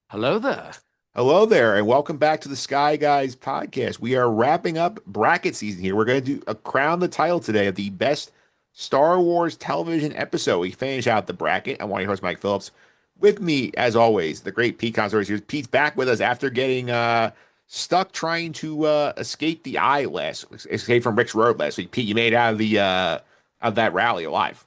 Hello there. Hello there, and welcome back to the Sky Guys podcast. We are wrapping up bracket season here. We're going to do a crown the title today of the best Star Wars television episode. We finish out the bracket. I'm one of your hosts, Mike Phillips. With me, as always, the great Pete Consadori is here. Pete's back with us after getting stuck trying to escape the eye escape from Rick's Road last week. Pete, you made it out of that rally alive.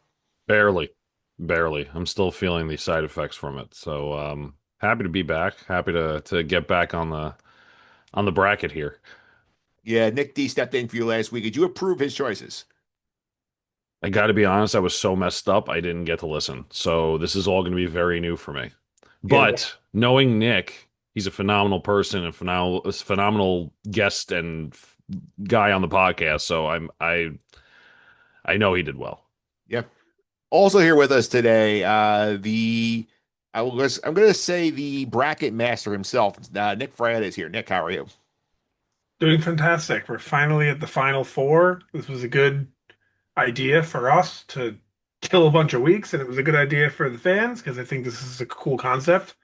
Barely, barely. I'm still feeling the side effects from it. So, happy to be back. Happy to get back on the bracket here. Yeah, Nick D stepped in for you last week. Did you approve his choices? I got to be honest, I was so messed up, I didn't get to listen. So, this is all going to be very new for me. Yeah, But knowing Nick, he's a phenomenal person and phenomenal guest and guy on the podcast. So, I know he did well. yeah. Also here with us today, I'm going to say the bracket master himself, Nick Fraietta is here. Nick, how are you? Doing fantastic. We're finally at the final four. This was a good idea for us to kill a bunch of weeks, and it was a good idea for the fans because I think this is a cool concept.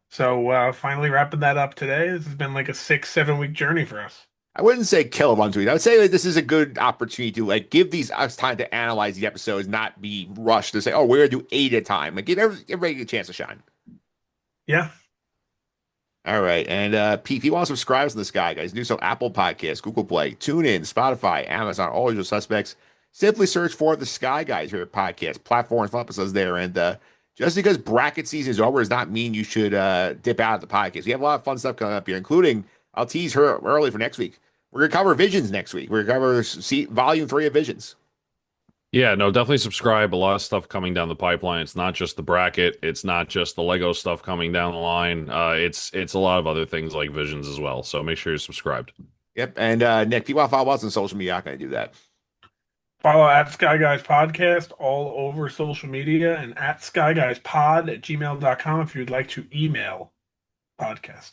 So finally wrapping that up today. This has been like a 6, 7 week journey for us. I wouldn't say kill a bunch of it. I would say like, this is a good opportunity to like give these us time to analyze the episodes, not be rushed to say, oh, we're going to do eight at a time. Like give everybody a chance to shine. Yeah. All right. And Pete, if you want to subscribe to this guy, guys, do so Apple Podcasts, Google Play, TuneIn, Spotify, Amazon, all your suspects. Simply search for the Sky Guys here podcast platform for episodes there. And just because bracket season is over does not mean you should dip out of the podcast. We have a lot of fun stuff coming up here, including I'll tease her early for next week. We're gonna cover Visions next week. We're gonna cover volume three of Visions. Yeah, no, definitely subscribe. A lot of stuff coming down the pipeline. It's not just the bracket. It's not just the Lego stuff coming down the line. It's a lot of other things like Visions as well. So make sure you're subscribed. Yep. And Nick, if you want to follow us on social media, I'm not gonna do that. Follow at Sky Guys Podcast all over social media and at Sky Guys Pod at gmail.com if you'd like to email podcast.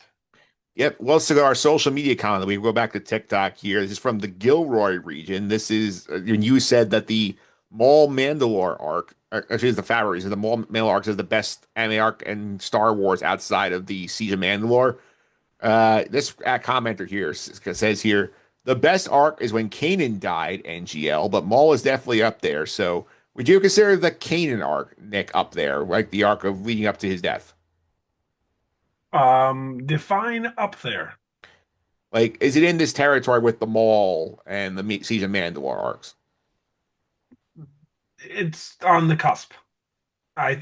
Yep. Well, let's go to our social media comment. We go back to TikTok here. This is from the Gilroy region. This is when you said that the Maul Mandalore arc, actually, it's the Favreau reason, the Maul Mandalore arc is the best anime arc in Star Wars outside of the Siege of Mandalore. This commenter here says here the best arc is when Kanan died, NGL, but Maul is definitely up there. So, would you consider the Kanan arc, Nick, up there, like the arc of leading up to his death? Define up there. Like, is it in this territory with the Maul and the Siege of Mandalore arcs? It's on the cusp.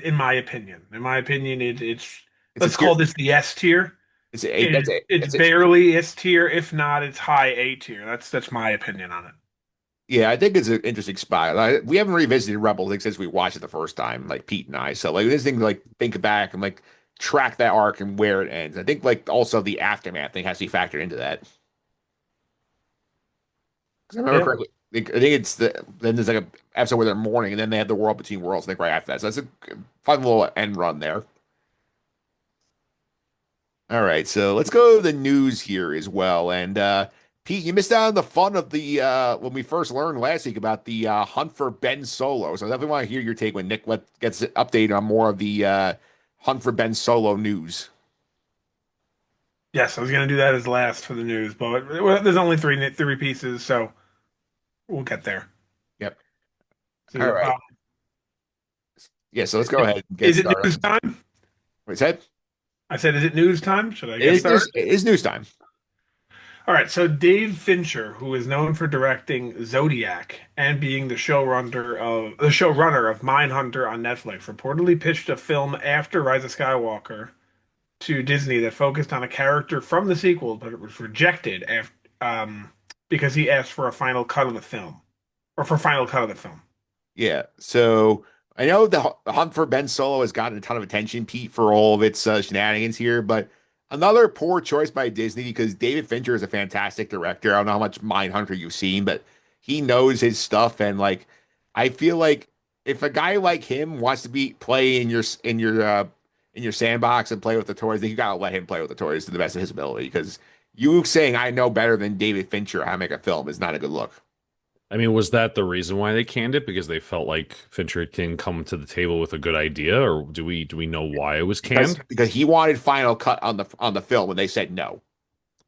In my opinion. In my opinion, it's It's a let's tier. call this the S tier. It's a, that's a, It's that's it. barely S tier, if not, it's high A tier. That's my opinion on it. Yeah, I think it's an interesting spot. We haven't revisited Rebels like, since we watched it the first time, like Pete and I. So like this thing, like think back and like track that arc and where it ends. I think like also the aftermath thing has to be factored into that. Because I remember Yeah, correctly, I think it's then there's like a episode where they're mourning, and then they have the World Between Worlds. I think right after that. So that's a fun little end run there. All right, so let's go to the news here as well. And Pete, you missed out on the fun of the when we first learned last week about the hunt for Ben Solo. So I definitely want to hear your take when Nick gets updated on more of the hunt for Ben Solo news. yes, I was gonna do that as last for the news, but there's only three pieces, so we'll get there. Yep. All So, right. Yeah, so let's go ahead and get is it started. news time? What's that? I said, is it news time? Should I It get is started? news. It is news time. All right, so Dave Fincher, who is known for directing Zodiac and being the showrunner of Mindhunter on Netflix, reportedly pitched a film after Rise of Skywalker to Disney that focused on a character from the sequel, but it was rejected because he asked for a final cut of the film, or for final cut of the film. Yeah. So I know the hunt for Ben Solo has gotten a ton of attention, Pete, for all of its shenanigans here, but another poor choice by Disney because David Fincher is a fantastic director. I don't know how much Mindhunter you've seen, but he knows his stuff. And like, I feel like if a guy like him wants to be play in your sandbox and play with the toys, then you gotta let him play with the toys to the best of his ability. Because you saying I know better than David Fincher how to make a film is not a good look. I mean, was that the reason why they canned it? Because they felt like Fincher can come to the table with a good idea, or do we know why it was because canned? he wanted final cut on the film, and they said no.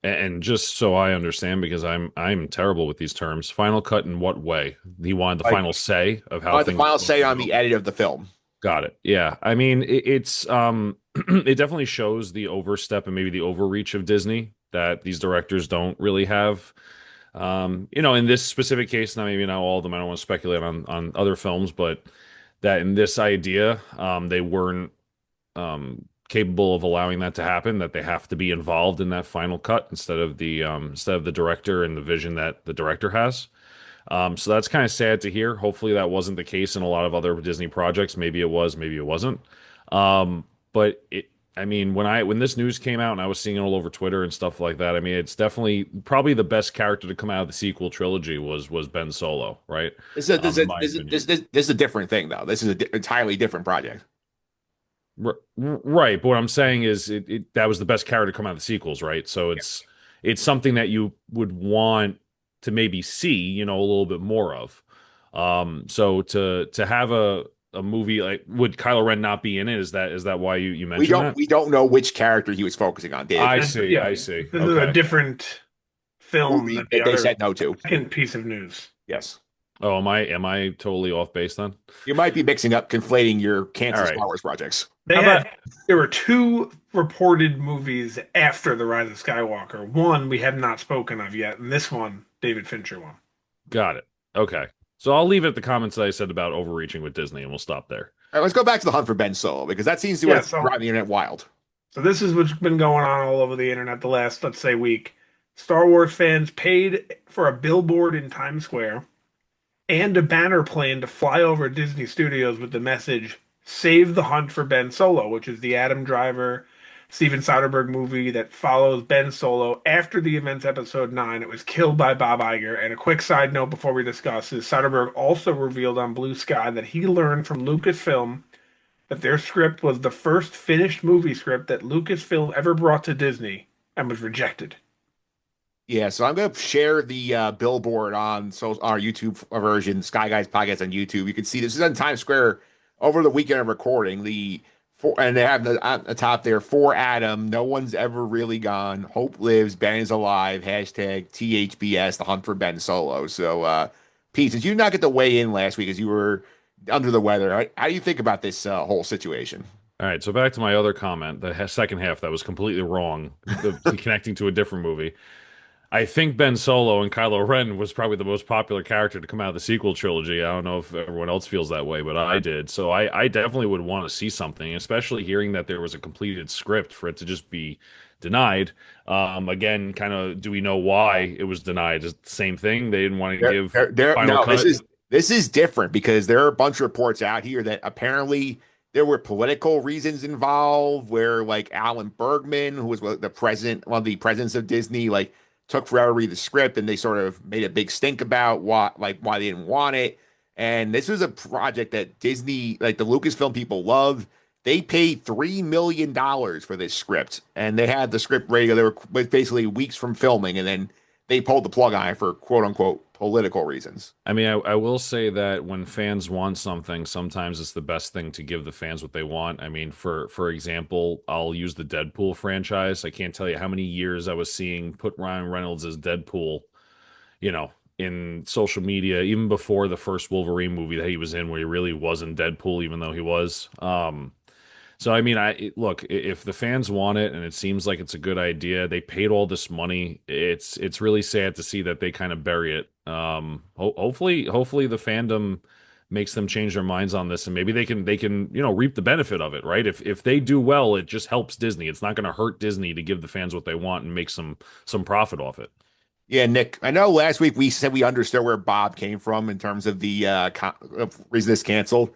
And just so I understand, because I'm terrible with these terms, final cut in what way? He wanted the Like, final say of I how want the things are final supposed say to on go. the edit of the film. Got it. Yeah. I mean, it's it definitely shows the overstep and maybe the overreach of Disney that these directors don't really have. In this specific case, now maybe not all of them. I don't want to speculate on other films, but that in this idea, they weren't capable of allowing that to happen. That they have to be involved in that final cut instead of the director and the vision that the director has. So that's kind of sad to hear. Hopefully that wasn't the case in a lot of other Disney projects. Maybe it was, maybe it wasn't. But I mean, when this news came out and I was seeing it all over Twitter and stuff like that, I mean, it's definitely probably the best character to come out of the sequel trilogy was Ben Solo, right? This is a, this In is my this is opinion. this is a different thing though. This is an entirely different project. Right, but what I'm saying is that was the best character to come out of the sequels, right? So it's something that you would want to maybe see, a little bit more of. So to have a movie like would Kylo Ren not be in it? Is that why you We mentioned don't that? we don't know which character he was focusing on, David. I And see, yeah, I see. this is a Okay. different film Movie than the that they other said no to. second piece of news. Yes. Oh, am I totally off base then? You might be mixing up, conflating your All canceled right. Star Wars projects. They How about had there were two reported movies after The Rise of Skywalker. One we have not spoken of yet, and this one, David Fincher one. got it? Okay. So I'll leave it at the comments that I said about overreaching with Disney, and we'll stop there. All right, let's go back to the hunt for Ben Solo because that seems to Yeah, have driven the internet wild. so this is what's been going on all over the internet the last, let's say, week. Star Wars fans paid for a billboard in Times Square and a banner plane to fly over Disney Studios with the message "Save the Hunt for Ben Solo," which is the Adam Driver, Steven Soderbergh movie that follows Ben Solo after the events episode 9. It was killed by Bob Iger. And a quick side note before we discuss is Soderbergh also revealed on Blue Sky that he learned from Lucasfilm that their script was the first finished movie script that Lucasfilm ever brought to Disney and was rejected. Yeah, so I'm going to share the billboard on our YouTube version, Sky Guys Podcast on YouTube. You can see this is in Times Square over the weekend of recording. And they have on the top there for Adam. No one's ever really gone. Hope lives. Ben is alive. Hashtag THBS. The hunt for Ben Solo. So, Pete, did you not get to weigh in last week as you were under the weather? How do you think about this whole situation? All right, so back to my other comment, the second half that was completely wrong, connecting to a different movie. I think Ben Solo and Kylo Ren was probably the most popular character to come out of the sequel trilogy. I don't know if everyone else feels that way, but I did. So I definitely would want to see something, especially hearing that there was a completed script for it to just be denied. Again, kind of, do we know why it was denied? Is it the same thing? They didn't want to give final No, cut? this is different because there are a bunch of reports out here that apparently there were political reasons involved, where like Alan Bergman, who was one of the presidents of Disney, like took forever to read the script, and they sort of made a big stink about why they didn't want it. And this was a project that Disney, like the Lucasfilm people, loved. They paid $3 million for this script, and they had the script ready. They were basically weeks from filming, and then they pulled the plug on it for quote unquote political reasons. I mean, I will say that when fans want something, sometimes it's the best thing to give the fans what they want. I mean, for example, I'll use the Deadpool franchise. I can't tell you how many years I was seeing put Ryan Reynolds as Deadpool, in social media, even before the first Wolverine movie that he was in, where he really wasn't Deadpool, even though he was. So I mean, look, if the fans want it and it seems like it's a good idea, they paid all this money. It's really sad to see that they kind of bury it. Hopefully the fandom makes them change their minds on this, and maybe they can reap the benefit of it, right? If they do well, it just helps Disney. It's not going to hurt Disney to give the fans what they want and make some profit off it. Yeah, Nick, I know last week we said we understood where Bob came from in terms of the reason this canceled.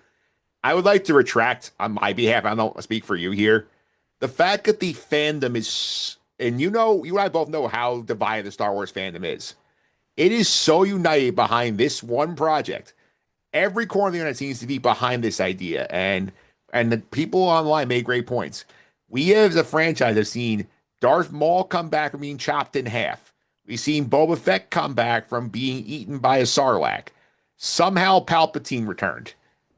I would like to retract on my behalf. I don't speak for you here. The fact that the fandom is, and you and I both know how divided the Star Wars fandom is. It is so united behind this one project. Every corner of the internet seems to be behind this idea, and the people online made great points. We as a franchise have seen Darth Maul come back from being chopped in half. We've seen Boba Fett come back from being eaten by a Sarlacc. Somehow Palpatine returned.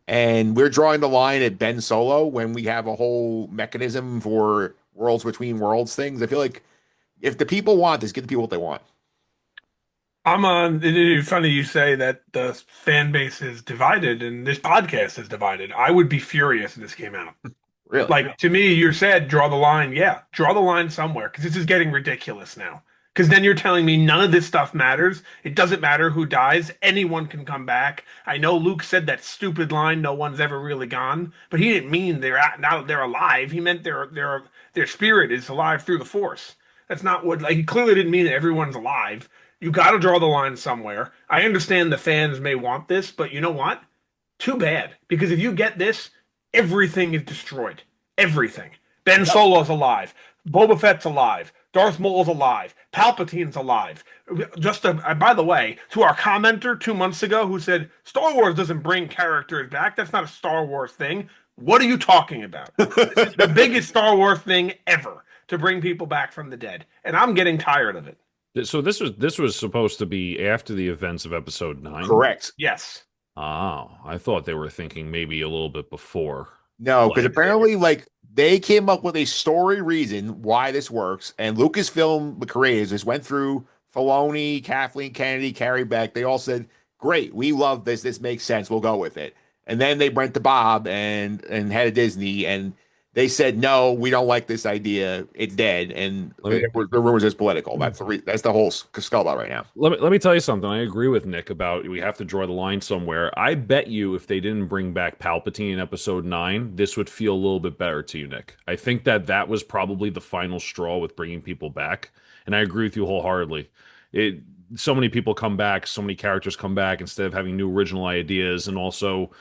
And we're drawing the line at Ben Solo when we have a whole mechanism for worlds between worlds things. I feel like if the people want this, give the people what they want. I'm on. It's funny you say that the fan base is divided and this podcast is divided. I would be furious if this came out. Really. Like to me, you said draw the line. Yeah, draw the line somewhere because this is getting ridiculous now. Because then you're telling me none of this stuff matters. It doesn't matter who dies. Anyone can come back. I know Luke said that stupid line, "No one's ever really gone," but he didn't mean now they're alive. He meant their spirit is alive through the Force. That's not what like he clearly didn't mean that everyone's alive. You got to draw the line somewhere. I understand the fans may want this, but you know what? Too bad. Because if you get this, everything is destroyed. Everything. Ben Solo's alive. Boba Fett's alive. Darth Maul's alive. Palpatine's alive. By the way, to our commenter 2 months ago who said Star Wars doesn't bring characters back, that's not a Star Wars thing. What are you talking about? This is the biggest Star Wars thing ever to bring people back from the dead, and I'm getting tired of it. So this was supposed to be after the events of Episode 9. Correct. Yes. Oh, I thought they were thinking maybe a little bit before. No, because Like, apparently, like they came up with a story reason why this works, and Lucasfilm, the creators, just went through Filoni, Kathleen Kennedy, Carrie Beck. They all said, "Great, we love this. This makes sense. We'll go with it." And then they went to Bob and head of Disney, and they said, "No, we don't like this idea. It's dead." And Let me- the rumors is political. That's the whole scuttlebutt right now. let me tell you something. I agree with Nick about we have to draw the line somewhere. I bet you if they didn't bring back Palpatine in Episode 9, this would feel a little bit better to you, Nick. I think that was probably the final straw with bringing people back, and I agree with you wholeheartedly. It so many people come back, so many characters come back instead of having new original ideas, and also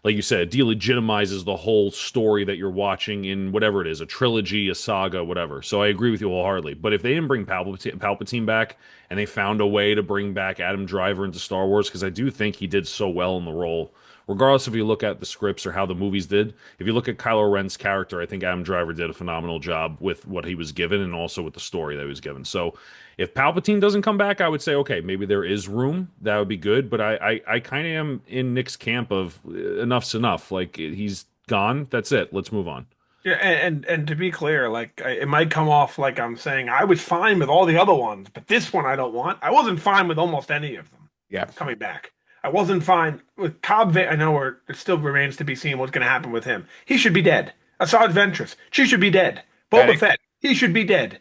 like you said, delegitimizes the whole story that you're watching in whatever it is, a trilogy, a saga, whatever. So I agree with you wholeheartedly. But if they didn't bring Palpatine back and they found a way to bring back Adam Driver into Star Wars, because I do think he did so well in the role, regardless if you look at the scripts or how the movies did, if you look at Kylo Ren's character, I think Adam Driver did a phenomenal job with what he was given and also with the story that he was given. So if Palpatine doesn't come back, I would say, okay, maybe there is room. That would be good. But I kind of am in Nick's camp of enough's enough. Like he's gone. That's it. Let's move on. Yeah, and to be clear, like it might come off like I'm saying I was fine with all the other ones, but this one I don't want. I wasn't fine with almost any of them Yeah. coming back. I wasn't fine with Cobb. I know it still remains to be seen what's going to happen with him. He should be dead. Asajj Ventress, she should be dead. Boba Fennec. Fett, he should be dead.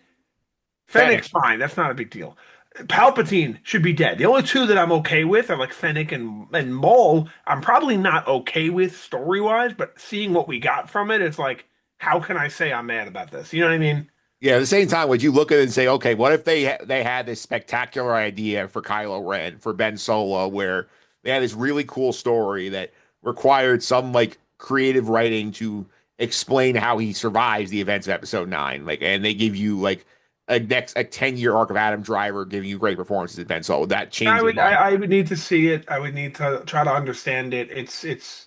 Fennec. Fennec's fine. That's not a big deal. Palpatine should be dead. The only two that I'm okay with are like Fennec and Maul. I'm probably not okay with story wise, but seeing what we got from it, it's like, how can I say I'm mad about this? You know what I mean? Yeah, at the same time, would you look at it and say, okay, what if they had this spectacular idea for Kylo Ren, for Ben Solo, where they had this really cool story that required some like creative writing to explain how he survives the events of Episode 9, like, and they give you like a 10-year arc of Adam Driver giving you great performances as Ben Solo. That changes. I would need to see it. I would need to try to understand it. It's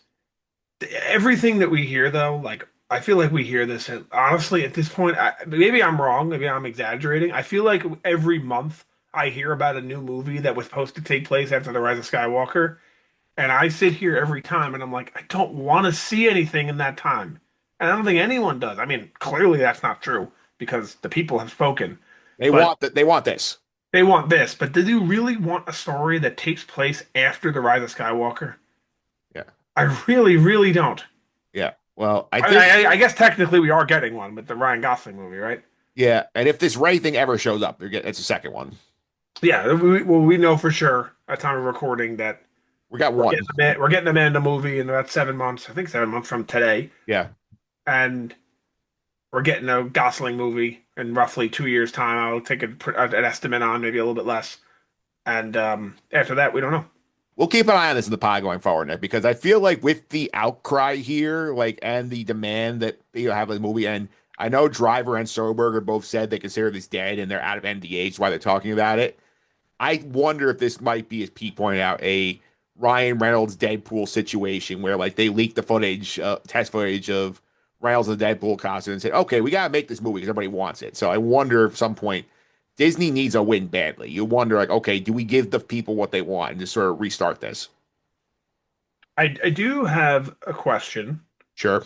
everything that we hear though. Like I feel like we hear this, and honestly, at this point, maybe I'm wrong. Maybe I'm exaggerating. I feel like every month I hear about a new movie that was supposed to take place after the Rise of Skywalker, and I sit here every time, and I'm like, I don't want to see anything in that time, and I don't think anyone does. I mean, clearly that's not true because the people have spoken. But They want this. they want this, but do you really want a story that takes place after the Rise of Skywalker? Yeah. I really, really don't. Yeah. Well, I I, think I guess technically we are getting one with the Ryan Gosling movie, right? yeah, and if this Ray thing ever shows up, it's a second one. Yeah, we know for sure at time of recording that We got one. we're getting the Amanda movie in about 7 months. I think 7 months from today, Yeah. and we're getting a Gosling movie in roughly 2 years' time. I'll take an estimate on maybe a little bit less, and after that, we don't know. We'll keep an eye on this in the pod going forward, Nick, because I feel like with the outcry here, like, and the demand that they have of the movie, and I know Driver and Soderbergh both said they consider this dead and they're out of NDAs, why they're talking about it. I wonder if this might be, as Pete pointed out, a Ryan Reynolds Deadpool situation where, like, they leaked the footage, test footage of Reynolds in the Deadpool costume and said, okay, we got to make this movie because everybody wants it. So I wonder if at some point Disney needs a win badly. You wonder, like, okay, do we give the people what they want and just sort of restart this? I do have a question. Sure.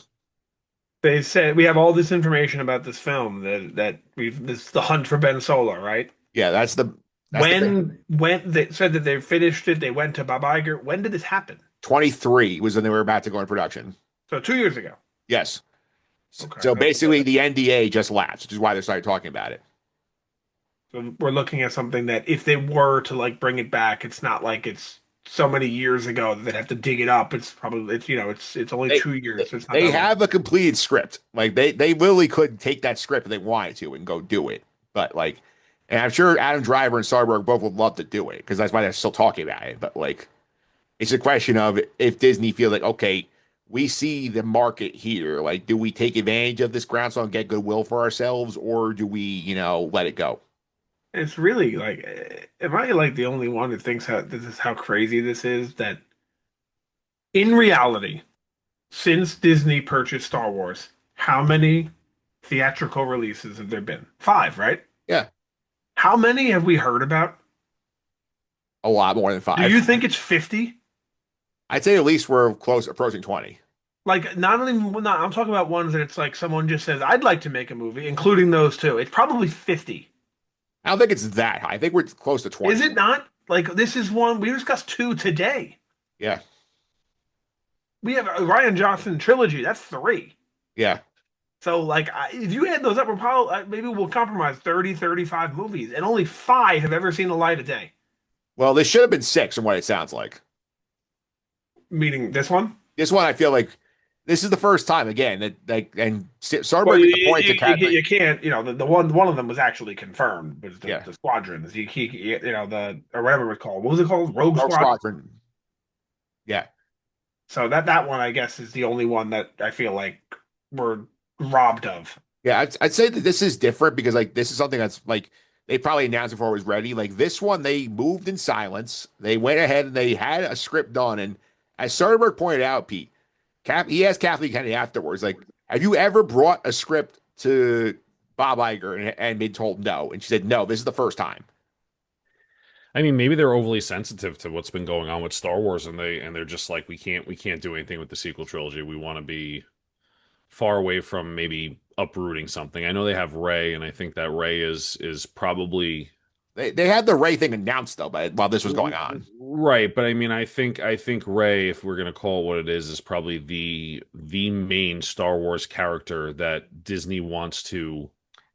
They said we have all this information about this film that we've this the hunt for Ben Solo, right? Yeah, that's the big When they said that they finished it, they went to Bob Iger. When did this happen? 23 was when they were about to go in production. So 2 years ago. Yes. Okay. So basically, the NDA just lapsed, which is why they started talking about it. So we're looking at something that if they were to like bring it back, it's not like it's so many years ago that they'd have to dig it up. It's probably it's only They 2 years, so it's not they that long. have a completed script. Like they really could take that script if they wanted to and go do it. But like, and I'm sure Adam Driver and Soderbergh both would love to do it because that's why they're still talking about it. But like, it's a question of if Disney feels like, okay, we see the market here. Like, do we take advantage of this groundswell and get goodwill for ourselves, or do we, let it go? It's really like, am I like the only one who thinks how this is how crazy this is? That in reality, since Disney purchased Star Wars, how many theatrical releases have there been? Five, right? Yeah, How many have we heard about? a lot more than Do five. you think it's 50? I'd say at least we're close approaching 20. Like, not only, not, I'm talking about ones that it's like someone just says, I'd like to make a movie, including those two. It's probably 50. I don't think it's that high. I think we're close to 20. Is it not? Like, this is one, we discussed two today. Yeah, We have a Ryan Johnson trilogy. That's three. yeah. So, like, if you add those up, we're probably, maybe we'll compromise 30, 35 movies, and only five have ever seen the light of day. Well, this should have been six from what it sounds like. Meaning this one? This one, I feel like this is the first time again that like and Well, Soderbergh made the point to Cat. you can't, the one of them was actually confirmed, was Yeah, the squadrons. Or whatever it was called. What was it called? Rogue Rogue Squadron. Squadron. Yeah, So that one, I guess, is the only one that I feel like we're robbed of. yeah. I'd say that this is different because like this is something that's like they probably announced before it was ready. Like this one, they moved in silence. They went ahead and they had a script done. And as Soderbergh pointed out, Pete, he asked Kathleen Kennedy afterwards, like, have you ever brought a script to Bob Iger and been told no? And she said, no, this is the first time. I mean, maybe they're overly sensitive to what's been going on with Star Wars, and they're just like, we can't do anything with the sequel trilogy. We want to be far away from maybe uprooting something. I know they have Ray, and I think that Ray is probably They had the Ray thing announced though, but while this was going on. right. But I mean, I think Ray, if we're gonna call it what it is probably the main Star Wars character that Disney wants to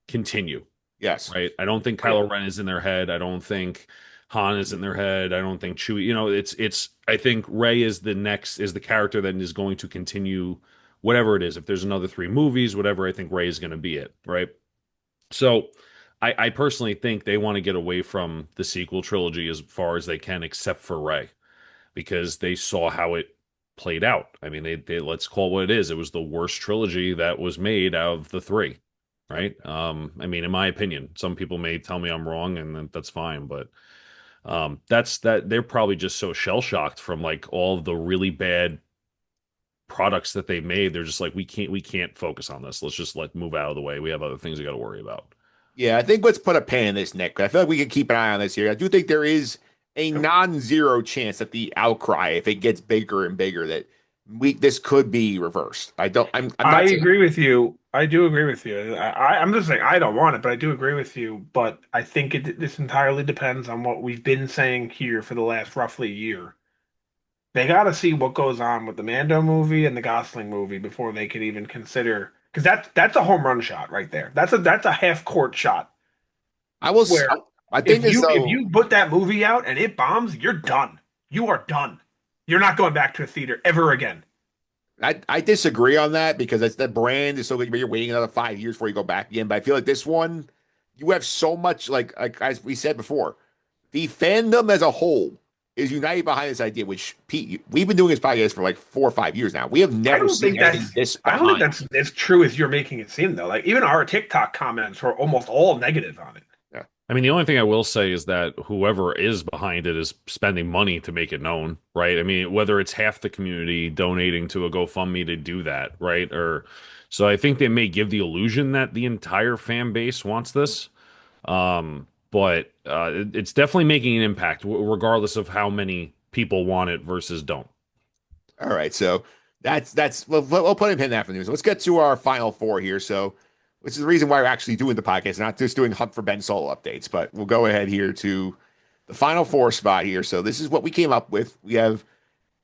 continue. Yes. Right? I don't think Kylo Ren is in their head. I don't think Han is in their head. I don't think Chewie. It's. I think Rey is the character that is going to continue whatever it is. If there's another three movies, whatever, I think Rey is going to be it. Right. So, I personally think they want to get away from the sequel trilogy as far as they can, except for Rey, because they saw how it played out. I mean, they let's call it what it is. It was the worst trilogy that was made out of the three, right? I mean, in my opinion, some people may tell me I'm wrong, and that's fine, but that's that they're probably just so shell shocked from like all of the really bad products that they made. They're just like, we can't focus on this. Let's just move out of the way. We have other things we got to worry about. Yeah, I think let's put a pin in this, Nick. I feel like we can keep an eye on this here. I do think there is a non-zero chance that the outcry, if it gets bigger and bigger, that this could be reversed. I'm I not saying agree with you. I do agree with you. I'm just saying I don't want it, but I do agree with you. But I think this entirely depends on what we've been saying here for the last roughly year. They got to see what goes on with the Mando movie and the Gosling movie before they could even consider, because that's a home run shot right there. That's a half court shot I will. where I think as if though you put that movie out and it bombs, you're done. You are done. You're not going back to a theater ever again. I disagree on that because it's the brand is so good. You're waiting another 5 years before you go back again. But I feel like this one, you have so much like as we said before, the fandom as a whole is united behind this idea. Which Pete, we've been doing this podcast for like 4 or 5 years now. We have never seen anything this I don't think behind. that's as true as you're making it seem though. Like even our TikTok comments were almost all negative on it. Yeah. I mean, the only thing I will say is that whoever is behind it is spending money to make it known, right? I mean, whether it's half the community donating to a GoFundMe to do that, right? Or so I think they may give the illusion that the entire fan base wants this. but it's definitely making an impact, regardless of how many people want it versus don't. All right, so that's we'll put a pin in that for news. Let's get to our final four here. So, which is the reason why we're actually doing the podcast, not just doing Hunt for Ben Solo updates. But we'll go ahead here to the final four spot here. So this is what we came up with. We have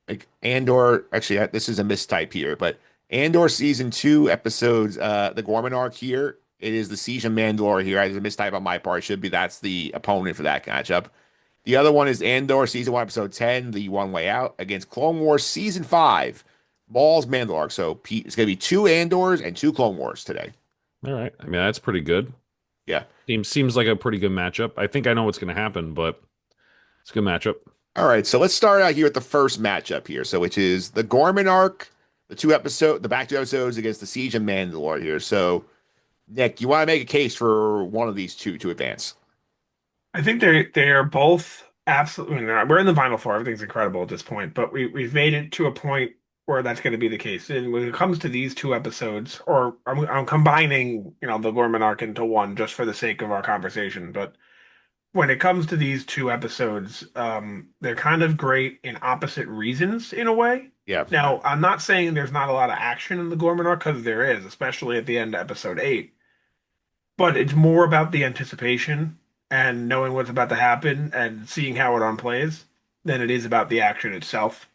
like Andor. Actually, this is a mistype here, but Andor season two episodes, the Gorman arc here. It is the Siege of Mandalore here. As a mistype on my part, should be that's the opponent for that matchup. The other one is Andor season one episode 10, the One Way Out against Clone Wars season five, Maul's Mandalore. So Pete, it's gonna be two Andors and two Clone Wars today. All right. I mean, that's pretty good. Yeah. Seems like a pretty good matchup. I think I know what's going to happen, but it's a good matchup. All right. So let's start out here with the first matchup here. So which is the Gorman arc, the back two episodes against the Siege of Mandalore here. So Nick, you want to make a case for one of these two to advance? I think they are both absolutely. I mean, we're in the final four. Everything's incredible at this point, but we've made it to a point where that's going to be the case. And when it comes to these two episodes, or I'm combining, the Gorman arc into one just for the sake of our conversation. But when it comes to these two episodes, they're kind of great in opposite reasons in a way. Yeah. Now, I'm not saying there's not a lot of action in the Gorman arc because there is, especially at the end of episode 8. But it's more about the anticipation and knowing what's about to happen and seeing how it unplays than it is about the action itself.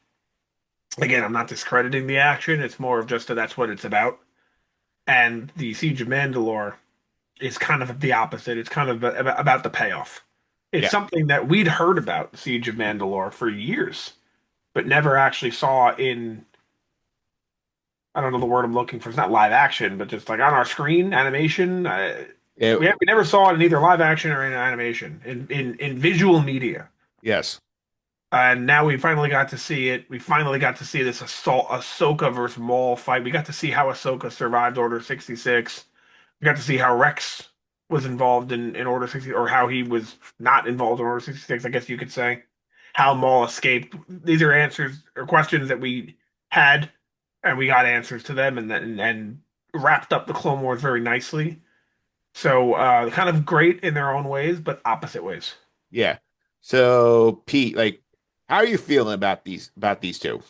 Again, I'm not discrediting the action. It's more of just that's what it's about. And the Siege of Mandalore is kind of the opposite. It's kind of about the payoff. It's Yeah. something that we'd heard about Siege of Mandalore for years, but never actually saw in, I don't know the word I'm looking for. It's not live action, but just like on our screen animation. Yeah. We never saw it in either live action or in animation, in visual media. Yes. And now we finally got to see it. We finally got to see this Ahsoka versus Maul fight. We got to see how Ahsoka survived Order 66. We got to see how Rex was involved in Order 60, or how he was not involved in Order 66, I guess you could say. How Maul escaped. These are answers or questions that we had, and we got answers to them, and wrapped up the Clone Wars very nicely. So kind of great in their own ways, but opposite ways. Yeah. So Pete, like, how are you feeling about these two?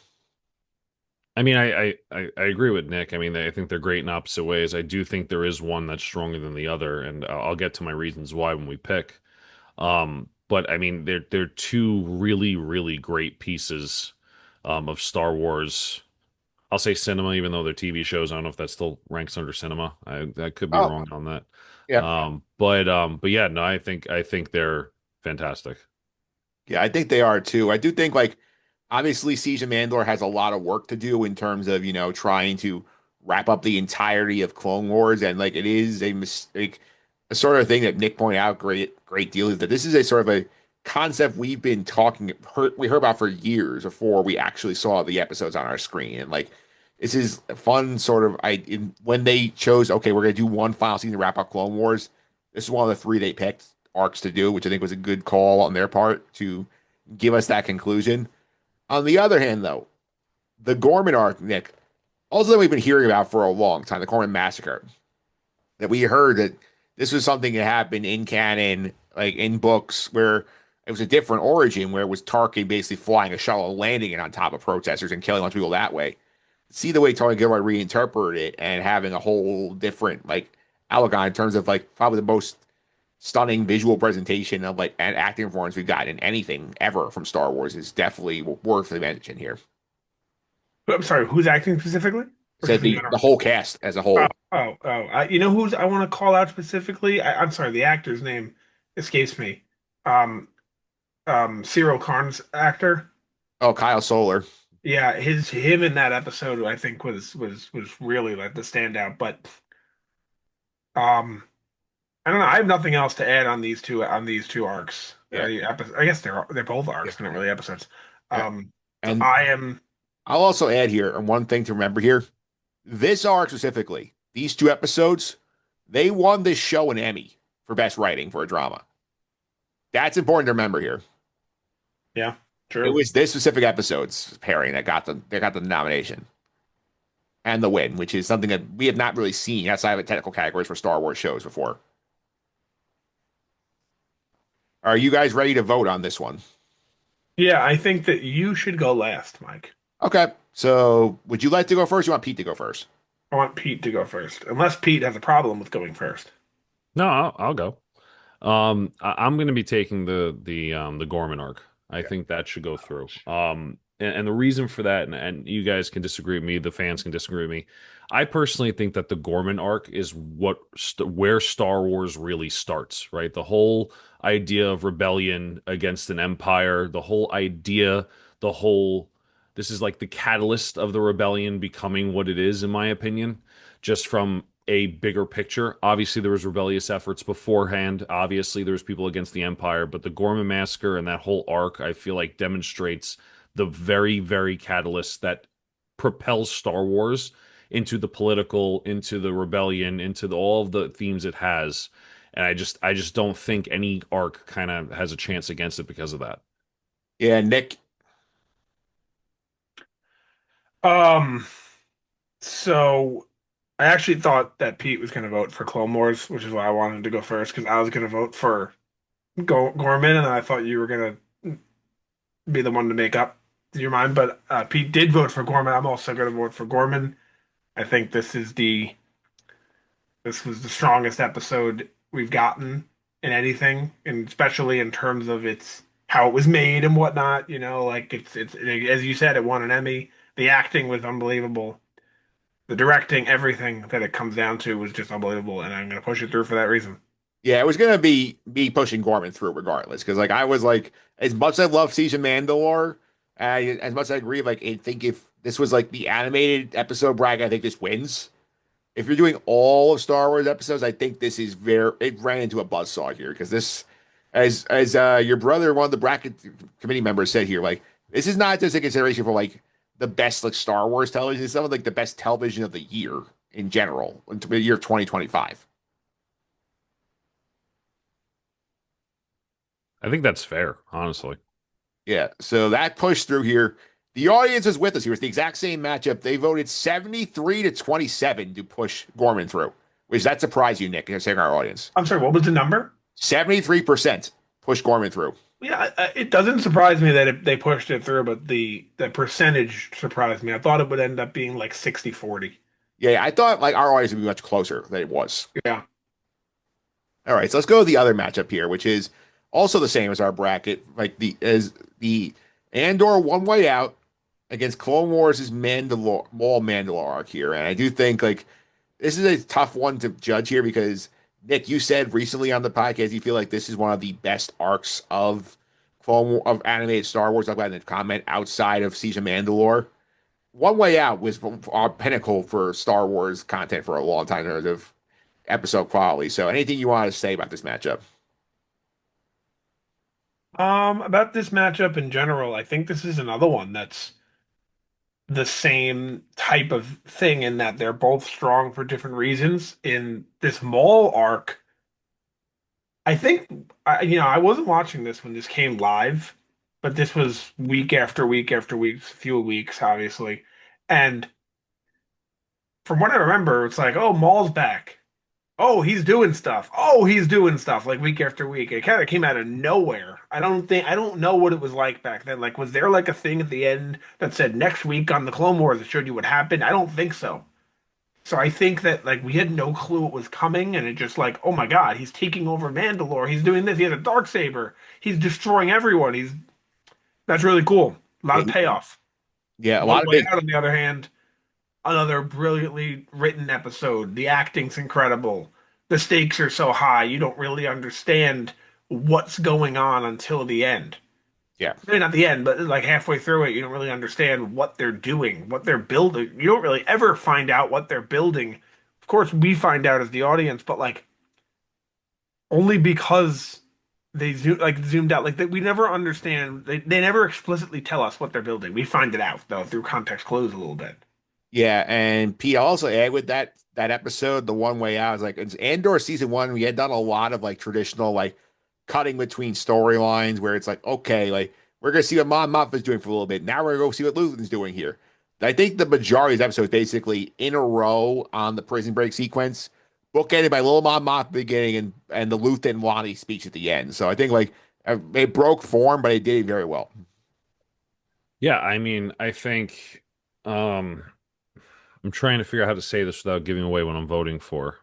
I mean, I agree with Nick. I mean, I think they're great in opposite ways. I do think there is one that's stronger than the other, and I'll get to my reasons why when we pick. But I mean, they're two really, really great pieces of Star Wars. I'll say cinema, even though they're TV shows. I don't know if that still ranks under cinema. I could be Oh, wrong on that. yeah. But yeah, no, I think they're fantastic. Yeah, I think they are too. I do think like obviously Siege of Mandalore has a lot of work to do in terms of, trying to wrap up the entirety of Clone Wars. And like it is a mistake, a sort of thing that Nick pointed out great deal is that this is a sort of a concept we've been we heard about for years before we actually saw the episodes on our screen. And like this is a fun sort of when they chose, okay, we're gonna do one final season to wrap up Clone Wars. This is one of the three they picked arcs to do, which I think was a good call on their part to give us that conclusion. On the other hand, though, the Gorman arc, Nick, also that we've been hearing about for a long time, the Gorman massacre, that we heard that this was something that happened in canon, like in books, where it was a different origin, where it was Tarkin basically flying a shuttle and landing it on top of protesters and killing a bunch of people that way. See the way Tony Gilroy reinterpreted it and having a whole different like outlook in terms of like probably the most stunning visual presentation of like and acting performance we've gotten in anything ever from Star Wars is definitely worth the mention here. I'm sorry, who's acting specifically? Or Said just in the general? whole cast as a Oh, whole. you know who's I want to call out specifically? I'm sorry, the actor's name escapes me. Um, Cyril Karn's actor. Oh, Kyle Solar. Yeah, him in that episode I think was really like the standout. But um, I don't know. I have nothing else to add on these two arcs. Yeah. I guess they're both Yeah. arcs, they're not really episodes. Yeah. So And I am. I'll also add here, and one thing to remember here, this arc specifically, these two episodes, they won this show an Emmy for best writing for a drama. That's important to remember here. Yeah, It true. was this specific episode's pairing that got the nomination and the win, which is something that we have not really seen outside of the technical categories for Star Wars shows before. Are you guys ready to vote on this one? Yeah, I think that you should go last, Mike. Okay. So would you like to go first? You want Pete to go first? I want Pete to go first, unless Pete has a problem with going first. No, I'll go. I'm going to be taking the Gorman arc. I think that should go through. And the reason for that, and you guys can disagree with me, the fans can disagree with me. I personally think that the Gorman arc is where Star Wars really starts, right? The whole idea of rebellion against an empire, the whole idea, the whole this is like the catalyst of the rebellion becoming what it is, in my opinion, just from a bigger picture. Obviously, there was rebellious efforts beforehand. Obviously, there was people against the Empire, but the Gorman Massacre and that whole arc, I feel like, demonstrates the very, very catalyst that propels Star Wars into the political, into the rebellion, into all of the themes it has. And I just don't think any arc kind of has a chance against it because of that. Yeah, Nick. Um, so I actually thought that Pete was going to vote for Clone Wars, which is why I wanted to go first because I was going to vote for Gorman, and I thought you were going to be the one to make up your mind. But Pete did vote for Gorman. I'm also going to vote for Gorman. I think this was the strongest episode we've gotten in anything, and especially in terms of its how it was made and whatnot. You know, like it's as you said, it won an Emmy. The acting was unbelievable. The directing, everything that it comes down to was just unbelievable, and I'm gonna push it through for that reason. Yeah, it was gonna be me pushing Gorman through regardless, because like I was like, as much as I love Season Mandalore, as much as I agree, like I think if this was like the animated episode bracket, I think this wins. If you're doing all of Star Wars episodes, I think this is very it ran into a buzzsaw here because this, as your brother, one of the bracket committee members said here, like this is not just a consideration for like the best like Star Wars television, it's some of like the best television of the year in general, in the year 2025. I think that's fair, honestly. Yeah, so that pushed through here. The audience is with us here. It's the exact same matchup. They voted 73 to 27 to push Gorman through. Does that surprise you, Nick? You're saying our audience. I'm sorry, what was the number? 73% push Gorman through. Yeah, it doesn't surprise me that they pushed it through, but the percentage surprised me. I thought it would end up being like 60-40. Yeah, I thought like our audience would be much closer than it was. Yeah. All right, so let's go to the other matchup here, which is also the same as our bracket, like the Andor one way out against Clone Wars' Mandalore arc here, and I do think like this is a tough one to judge here because Nick, you said recently on the podcast you feel like this is one of the best arcs of animated Star Wars. I'll go ahead and comment outside of Siege of Mandalore. One Way Out was our pinnacle for Star Wars content for a long time in terms of episode quality. So, anything you want to say about this matchup? About this matchup in general, I think this is another one that's the same type of thing in that they're both strong for different reasons. In this Maul arc, I think I wasn't watching this when this came live, but this was week after week after week, few weeks, obviously. And from what I remember, it's like, oh, Maul's back. Oh, he's doing stuff. Oh, he's doing stuff like week after week. It kind of came out of nowhere. I don't know what it was like back then. Like, was there like a thing at the end that said next week on the Clone Wars that showed you what happened? I don't think so. So I think that like we had no clue it was coming, and it just like, oh my God, he's taking over Mandalore. He's doing this. He has a dark saber. He's destroying everyone. He's That's really cool. A lot of payoff. Yeah, a One lot of Way big. Out, on the other hand, another brilliantly written episode. The acting's incredible. The stakes are so high, you don't really understand what's going on until the end. Yeah, Maybe not the end, but like halfway through it, you don't really understand what they're doing, what they're building. You don't really ever find out what they're building. Of course, we find out as the audience, but like only because zoomed out. Like that, we never understand. They never explicitly tell us what they're building. We find it out though through context clues a little bit. yeah, and Pete also add with that episode, the One Way Out is like it's Andor season one. We had done a lot of like traditional like cutting between storylines where it's like okay, like we're gonna see what Mon Mothma's doing for a little bit. Now we're gonna go see what Luthen's doing here. I think the majority of the episodes basically in a row on the prison break sequence, bookended by Little Mon Mothma at the beginning and the Luthen Lonnie speech at the end. So I think like It broke form, but it did it very well. Yeah, I mean, I think um I'm trying to figure out how to say this without giving away what I'm voting for.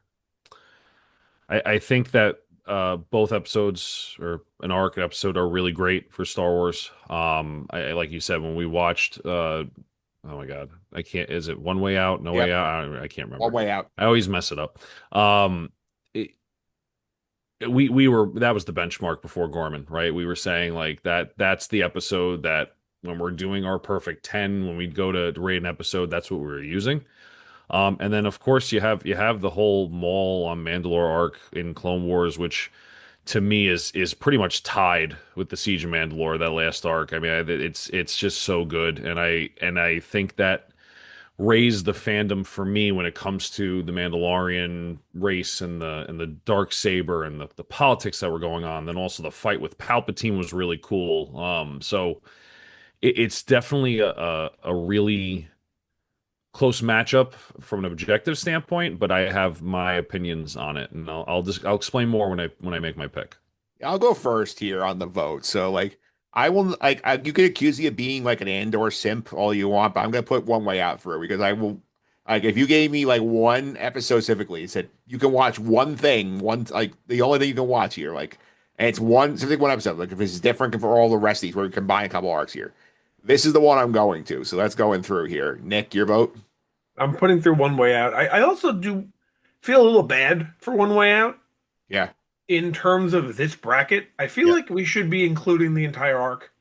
I think that both episodes or an arc episode are really great for Star Wars. Like you said when we watched oh my God, I can't. Is it One Way Out, No Way Yep, Out? I can't one remember. way out. I always mess it up. Um, it, we were that was the benchmark before Gorman, right? We were saying like that's the episode that when we're doing our perfect 10, when we go to rate an episode, that's what we were using. And then of course you have the whole Maul on Mandalore arc in Clone Wars, which to me is pretty much tied with the Siege of Mandalore, that last arc. I mean, it's just so good, and I think that raised the fandom for me when it comes to the Mandalorian race and the dark saber and the politics that were going on. Then also the fight with Palpatine was really cool. So it's definitely a really close matchup from an objective standpoint, but I have my opinions on it, and I'll explain more when I make my pick. I'll go first here on the vote. So like I will you could accuse me of being like an Andor simp all you want, but I'm gonna put one way out through because I will like if you gave me like one episode specifically, it said you can watch one thing, one like the only thing you can watch here, like and it's one specific one episode. Like if it's different for all the rest of these, where we combine a couple arcs here. This is the one I'm going to. So that's going through here. Nick, your vote? I'm putting through One Way Out. I also do feel a little bad for One Way Out Yeah. in terms of this bracket. I feel Yeah. like we should be including the entire arc.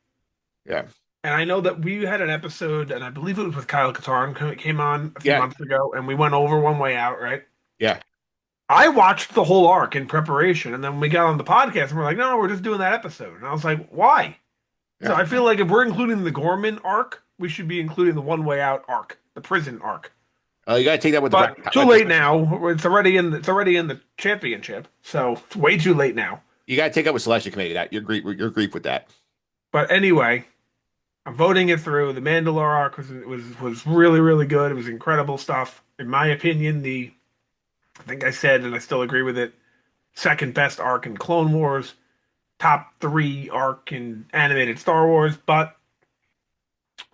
Yeah. And I know that we had an episode, and I believe it was with Kyle Katarn, came on a few Yeah. months ago, and we went over One Way Out, right? Yeah. I watched the whole arc in preparation, and then we got on the podcast, and we're like, no, we're just doing that episode. And I was like, why? So Yeah. I feel like if we're including the Gorman arc, we should be including the One Way Out arc, the prison arc. You gotta take that with the But back. too late now. It's already in the championship, so it's way too late now. You gotta take that with selection committee. That you're grief with that. But anyway, I'm voting it through. The Mandalore arc was really really good. It was incredible stuff. In my opinion, I think I said, and I still agree with it, second best arc in Clone Wars, top three arc in animated Star Wars. But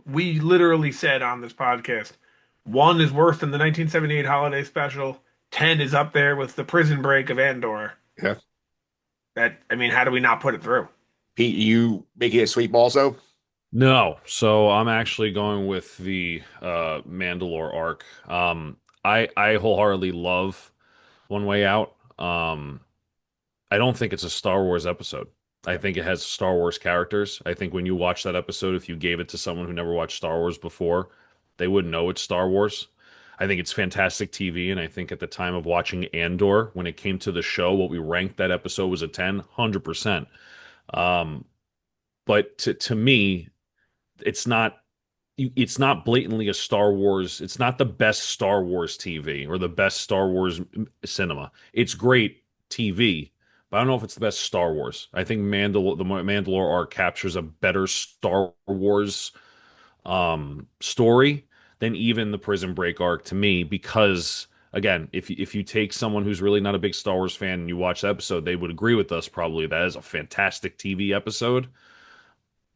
we literally said on this podcast, one is worse than the 1978 holiday special. 10 is up there with the prison break of Andor. Yeah. I mean, how do we not put it through? Pete, you making it sweep also? No, so I'm actually going with the Mandalore arc. I wholeheartedly love One Way Out. I don't think it's a Star Wars episode. I think it has Star Wars characters. I think when you watch that episode, if you gave it to someone who never watched Star Wars before, they wouldn't know it's Star Wars. I think it's fantastic TV, and I think at the time of watching Andor, when it came to the show, what we ranked that episode was a 10, 100%. Um, but to me, it's not it's not blatantly a Star Wars. It's not the best Star Wars TV or the best Star Wars cinema. It's great TV, but I don't know if it's the best Star Wars. I think the Mandalore arc captures a better Star Wars story than even the Prison Break arc to me because again, if you take someone who's really not a big Star Wars fan and you watch the episode, they would agree with us probably that is a fantastic TV episode.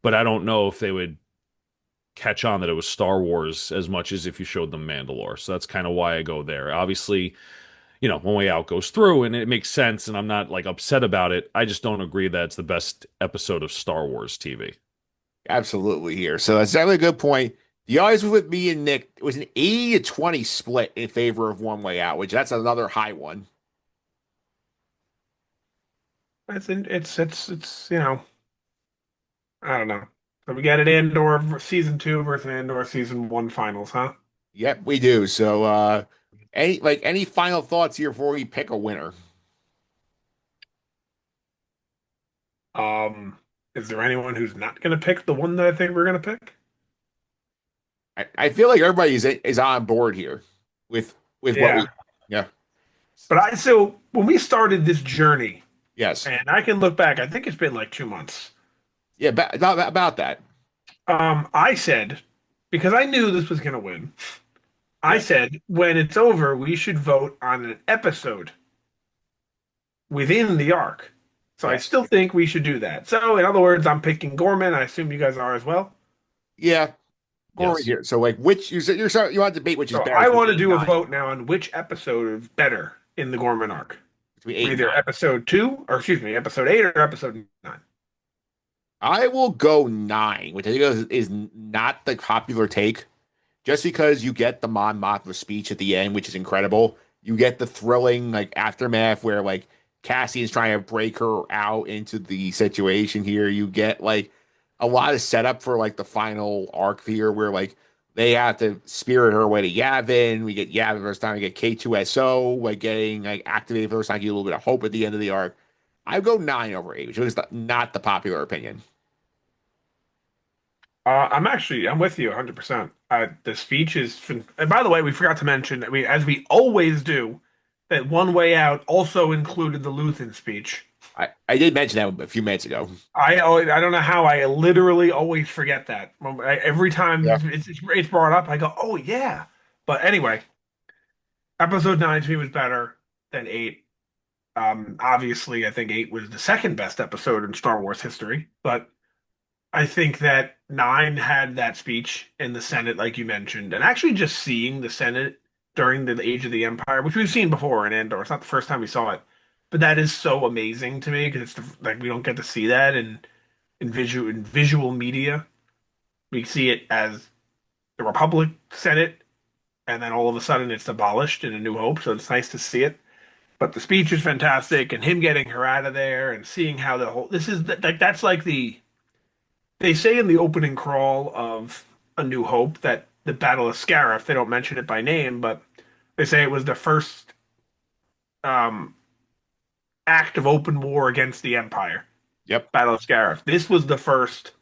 But I don't know if they would catch on that it was Star Wars as much as if you showed them Mandalore. So that's kind of why I go there. Obviously, One Way Out goes through and it makes sense and I'm not like upset about it. I just don't agree that it's the best episode of Star Wars TV. Absolutely here. So that's definitely a good point. The odds with me and Nick, it was an 80 to 20 split in favor of One Way Out, which that's another high one. It's I don't know. So we got an Andor season two versus Andor season one finals, huh? Yep, we do. So any final thoughts here before we pick a winner? Is there anyone who's not going to pick the one that I think we're going to pick? I feel like everybody is on board here with what we Yeah. yeah. So when we started this journey, Yes. and I can look back, I think it's been like 2 months. Yeah, about that. I said, because I knew this was going to win, I Yeah. said, when it's over, we should vote on an episode within the arc. So I Yeah. still think we should do that. So in other words, I'm picking Gorman. I assume you guys are as well. Yeah. Going right Yes. here. So like which you said you want to debate which is So better I between want to eight and do a nine. vote now on which episode is better in the Gorman arc. Between eight and Either nine. episode two, or excuse me, episode eight or episode nine. I will go nine, which I think is not the popular take, just because you get the Mon Mothma speech at the end, which is incredible. You get the thrilling like aftermath where like Cassie is trying to break her out into the situation here. You get like a lot of setup for like the final arc here where like they have to spirit her away to Yavin. We get Yavin first time, we get K2SO, like getting like activated for the first time, get a little bit of hope at the end of the arc. I go nine over eight, which is not the popular opinion. I'm with you 100%. The speech and by the way, we forgot to mention that as we always do, that One Way Out also included the Luthen speech. I did mention that a few minutes ago. I don't know how I literally always forget that. Every time Yeah. it's brought up, I go, oh yeah. But anyway, episode nine to me was better than eight. Obviously, I think eight was the second best episode in Star Wars history, but I think that nine had that speech in the Senate, like you mentioned, and actually just seeing the Senate during the Age of the Empire, which we've seen before in Andor. It's not the first time we saw it, but that is so amazing to me because like we don't get to see that in visual media. We see it as the Republic Senate, and then all of a sudden it's abolished in A New Hope. So it's nice to see it. But the speech is fantastic, and him getting her out of there and seeing how the whole this is like that's like they say in the opening crawl of A New Hope that the Battle of Scarif, they don't mention it by name, but they say it was the first um, act of open war against the Empire. Yep. Battle of Scarif. This was the first,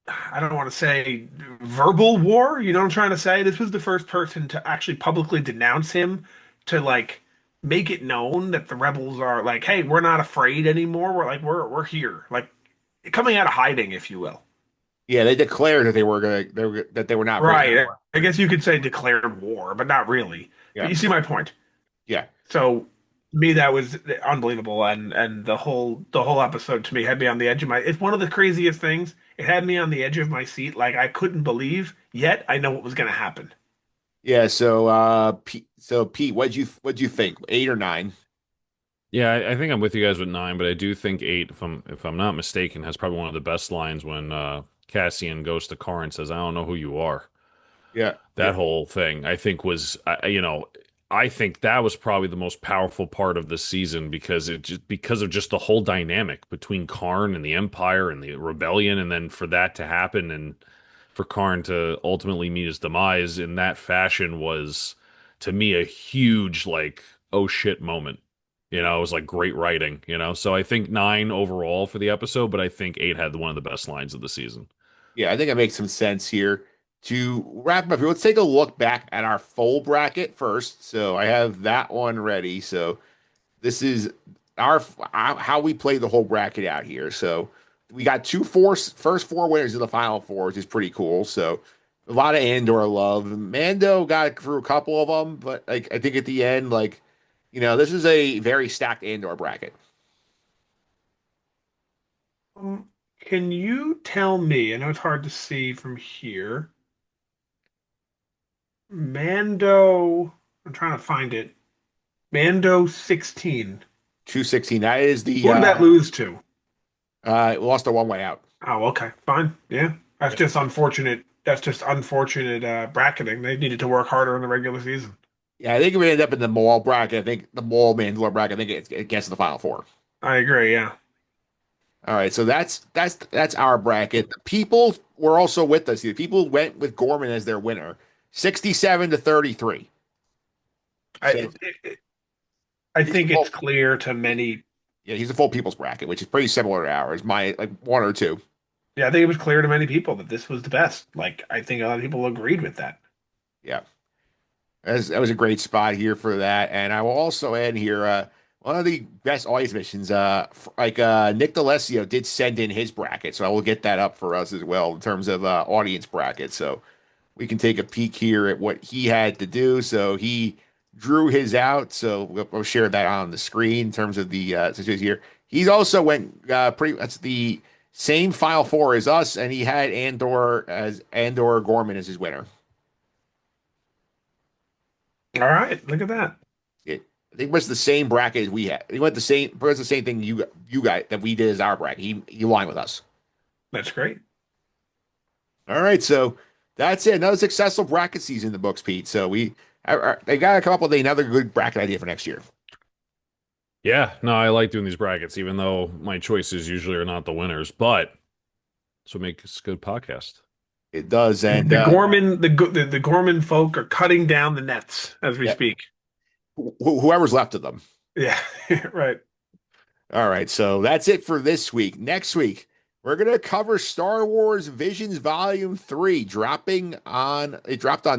I don't want to say verbal war, you know what I'm trying to say? This was the first person to actually publicly denounce him, to like make it known that the rebels are like, hey, we're not afraid anymore. We're here. Like coming out of hiding, if you will. Yeah, they declared that they were not afraid Right. anymore. I guess you could say declared war, but not really. But Yeah. you see my point. Yeah. So to me that was unbelievable, and the whole episode to me had me on the edge of my. It's one of the craziest things. It had me on the edge of my seat, like I couldn't believe. Yet I know what was going to happen. Yeah, Pete, what'd you think? Eight or nine? Yeah, I think I'm with you guys with nine, but I do think eight, if I'm not mistaken, has probably one of the best lines when Cassian goes to Karn and says, "I don't know who you are." Yeah. That whole thing, I think, was I think that was probably the most powerful part of this season because of just the whole dynamic between Karn and the Empire and the rebellion, and then for that to happen and for Karn to ultimately meet his demise in that fashion was to me a huge like oh shit moment. It was like great writing, So I think nine overall for the episode, but I think eight had one of the best lines of the season. Yeah, I think it makes some sense here. To wrap up here, let's take a look back at our full bracket first. So I have that one ready. So this is our how we play the whole bracket out here. So we got first four winners of the final four, which is pretty cool. So a lot of Andor love. Mando got through a couple of them, but like I think at the end, like this is a very stacked Andor bracket. Can you tell me? I know it's hard to see from here. Mando. I'm trying to find it. Mando 16. 216. That is the Who did that lose to? lost a one way out. Oh, okay, fine. Yeah, that's Yeah. just unfortunate. That's just unfortunate bracketing. They needed to work harder in the regular season. Yeah, I think if we end up in the Maul bracket, I think the Maul Mandalore bracket, I think it gets to the final four. I agree. Yeah. All right, so that's our bracket. The people were also with us. The people went with Gorman as their winner, 67 to 33. I So I he's a think full, it's clear to many. yeah, he's a full people's bracket, which is pretty similar to ours. My like one or two. Yeah, I think it was clear to many people that this was the best. Like, I think a lot of people agreed with that. Yeah, that was a great spot here for that. And I will also add here one of the best audience missions. Nick D'Alessio did send in his bracket, so I will get that up for us as well in terms of audience bracket. So we can take a peek here at what he had to do. So he drew his out, so we'll share that on the screen in terms of the situation here. He's also went pretty. That's the same Final Four as us, and he had Andor Gorman as his winner. All right, look at that. I think it was the same bracket as we had. He went the same. It was the same thing you got that we did as our bracket. He aligned with us. That's great. All right, so that's it. Another successful bracket season in the books, Pete. So they got to come up with another good bracket idea for next year. Yeah, no, I like doing these brackets, even though my choices usually are not the winners, but that's what makes a good podcast. It does, and The Gorman folk are cutting down the nets as we yeah, speak. whoever's left of them. Yeah, right. All right, so that's it for this week. Next week, we're gonna cover Star Wars Visions Volume 3, it dropped on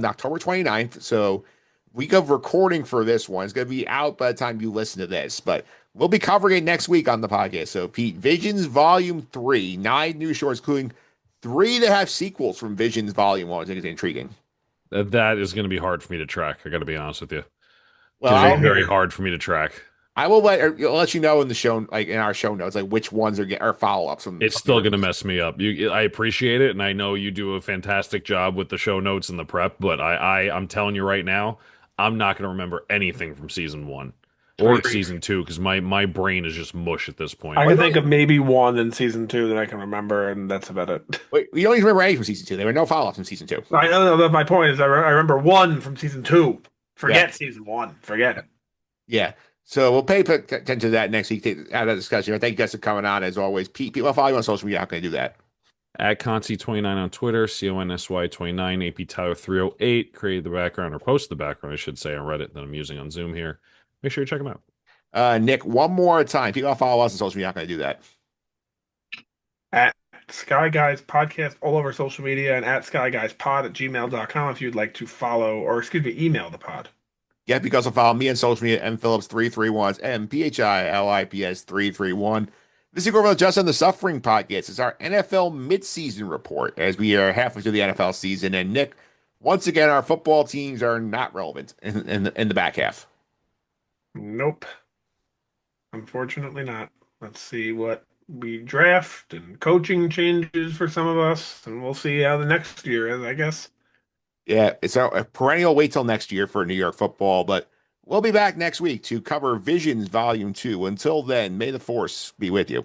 October 29th. So week of recording for this one. It's gonna be out by the time you listen to this, but we'll be covering it next week on the podcast. So Pete, Visions Volume 3, 9 new shorts, including 3 that have sequels from Visions Volume 1. I think it's intriguing. That is going to be hard for me to track. I got to be honest with you. It's Well, going to Same be very here. hard for me to track. I will let you know in the show, like in our show notes, like which ones are follow ups from. It's still going to mess me up. I appreciate it, and I know you do a fantastic job with the show notes and the prep. But I'm telling you right now, I'm not going to remember anything from season one I or agree. season two because my brain is just mush at this point. I can think of maybe one in season 2 that I can remember, and that's about it. Wait, we don't even remember any from season 2. There were no follow ups from season 2. I know that my point is I remember one from season 2. Yeah, Forget season 1. Forget it. yeah. So we'll pay attention to that next week. Have that discussion. Thank you guys for coming on as always. Pete, people follow you on social media. How can I do that? At Concy29 on Twitter, CONSY29, AP Tyler 308, created the background or posted the background, I should say, on Reddit that I'm using on Zoom here. Make sure you check them out. Nick, one more time. People follow us on social media. How can I do that? At Sky Guys Podcast all over social media and at skyguyspod@gmail.com if you'd like to follow or excuse me, email the pod. Yeah, because follow me on social media, mphillips331, MPHILIPS331. This is over Just on the Suffering podcast. It's our NFL midseason report as we are halfway through the NFL season. And Nick, once again, our football teams are not relevant in the back half. Nope. Unfortunately not. Let's see what we draft and coaching changes for some of us, and we'll see how the next year is, I guess. Yeah, it's a perennial wait till next year for New York football, but we'll be back next week to cover Visions Volume 2. Until then, may the force be with you.